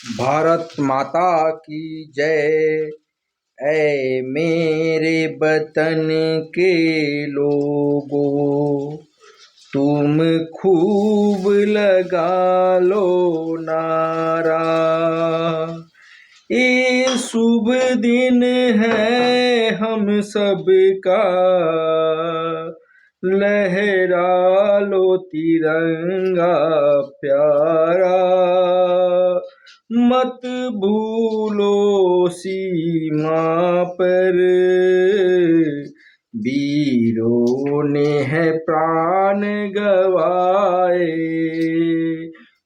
भारत माता की जय। ऐ मेरे वतन के लोगों, तुम खूब लगा लो नारा। ये शुभ दिन है हम सबका, लहरा लो तिरंगा प्यारा। मत भूलो सीमा पर वीरों ने है प्राण गवाए।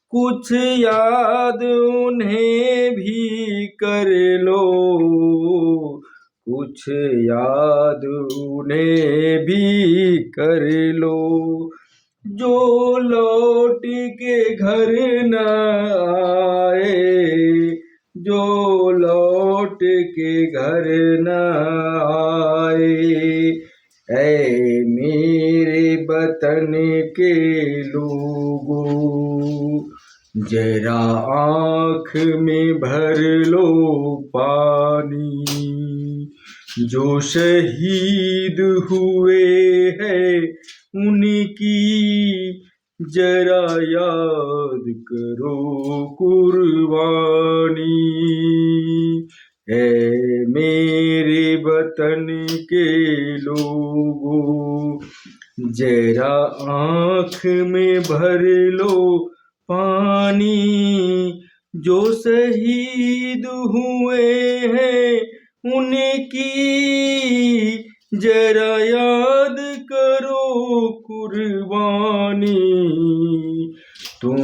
कुछ याद उन्हें भी कर लो, कुछ याद उन्हें भी कर लो। जो लौट के घर न आए, जो लौट के घर न आए। ऐ मेरे वतन के लोगों, जरा आँख में भर लो पानी। जो शहीद हुए हैं उनकी जरा याद करो कुर्बानी। ऐ मेरे वतन के लोगों, जरा आँख में भर लो पानी। जो शहीद हुए हैं उनकी जरा याद करो कुर्बानी। तुम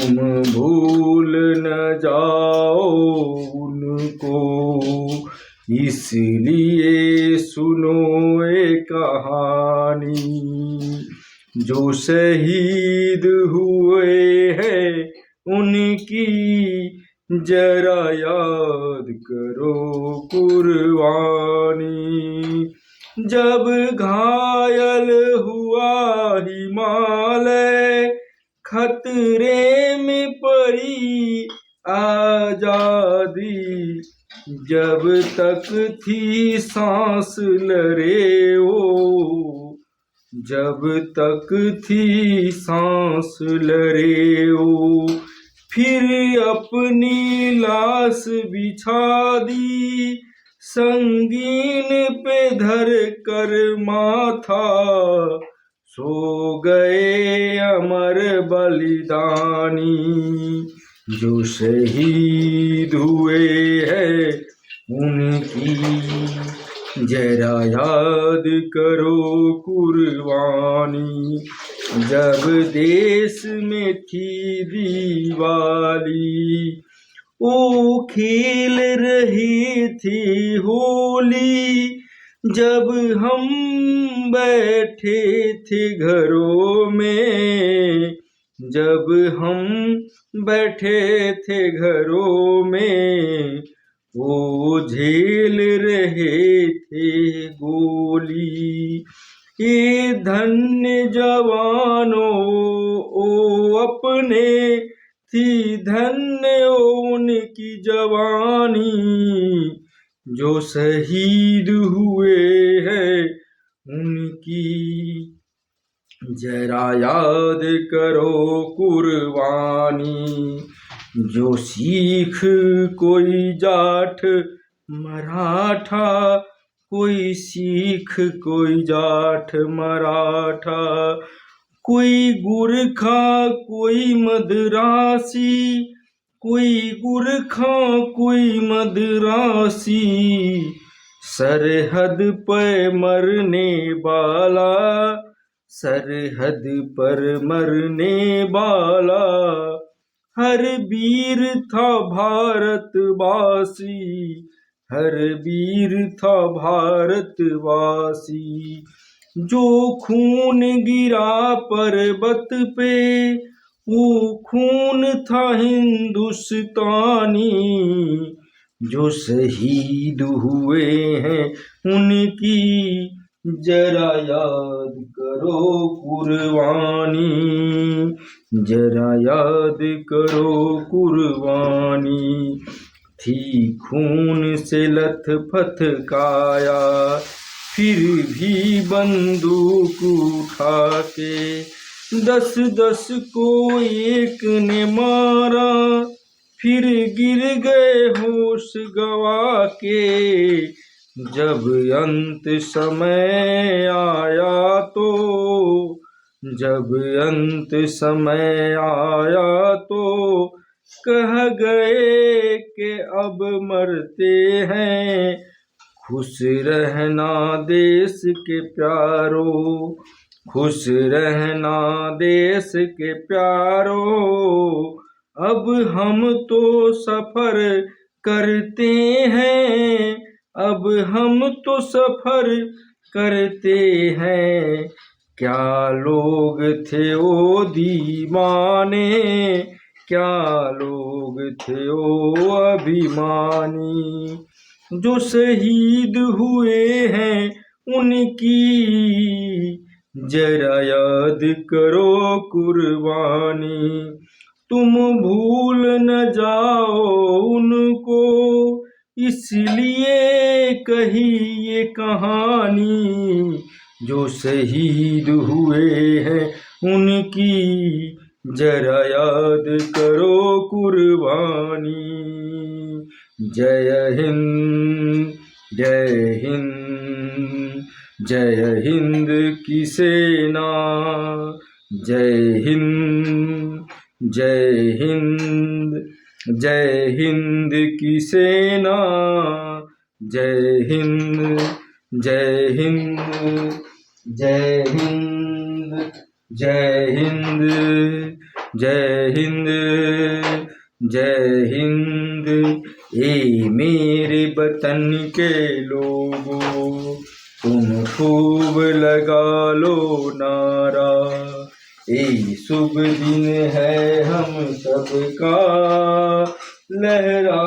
भूल न जाओ उनको, इसलिए सुनो एक कहानी। जो शहीद हुए हैं उनकी जरा याद करो कुर्बानी। जब घायल हुआ हिमालय, खतरे में पड़ी आजादी। जब तक थी सांस लड़े वो, जब तक थी सांस लड़े वो। फिर अपनी लाश बिछा दी, संगीन पे धर कर माथा। सो गए अमर बलिदानी। जो शहीद हुए हैं उनकी जरा याद करो कुर्बानी। जब देश में थी दिवाली, वो खेल रही थी होली। जब हम बैठे थे घरों में, जब हम बैठे थे घरों में, वो झेल रहे थे गोली। ये धन्य जवानों ओ अपने, थी धन्य उनकी जवानी। जो शहीद हुए हैं उनकी जरा याद करो कुर्बानी। जो सिख कोई जाट मराठा, कोई सिख कोई जाट मराठा। कोई गुरखा कोई मदरासी, कोई गुरखा कोई मदरासी। सरहद पे मरने वाला, सरहद पर मरने वाला। हर वीर था भारतवासी, हर वीर था भारतवासी। जो खून गिरा पर्वत पे, वो खून था हिंदुस्तानी। जो शहीद हुए हैं उनकी जरा याद करो कुर्बानी। जरा याद करो कुर्बानी थी, खून से लथपथ काया, फिर भी बंदूक उठा के 10-10 को एक ने मारा, फिर गिर गए होश गवा के। जब अंत समय आया तो, जब अंत समय आया तो कह गए कि अब मरते हैं। खुश रहना देश के प्यारो, खुश रहना देश के प्यारो, अब हम तो सफर करते हैं, अब हम तो सफर करते हैं। क्या लोग थे वो दीवाने, क्या लोग थे वो अभिमानी, जो शहीद हुए हैं उनकी जरा याद करो कुर्बानी। तुम भूल न जाओ उनको, इसलिए कही ये कहानी, जो शहीद हुए हैं उनकी जरा याद करो कुर्बानी। जय हिंद, जय हिंद, जय हिंद की सेना, जय हिंद, जय हिंद, जय हिंद की सेना, जय हिंद, जय हिंद, जय हिंद, जय हिंद, जय हिंद, जय हिंद। ए मेरे वतन के लोगों, तुम खूब लगा लो नारा, ए शुभ दिन है हम सबका लहरा।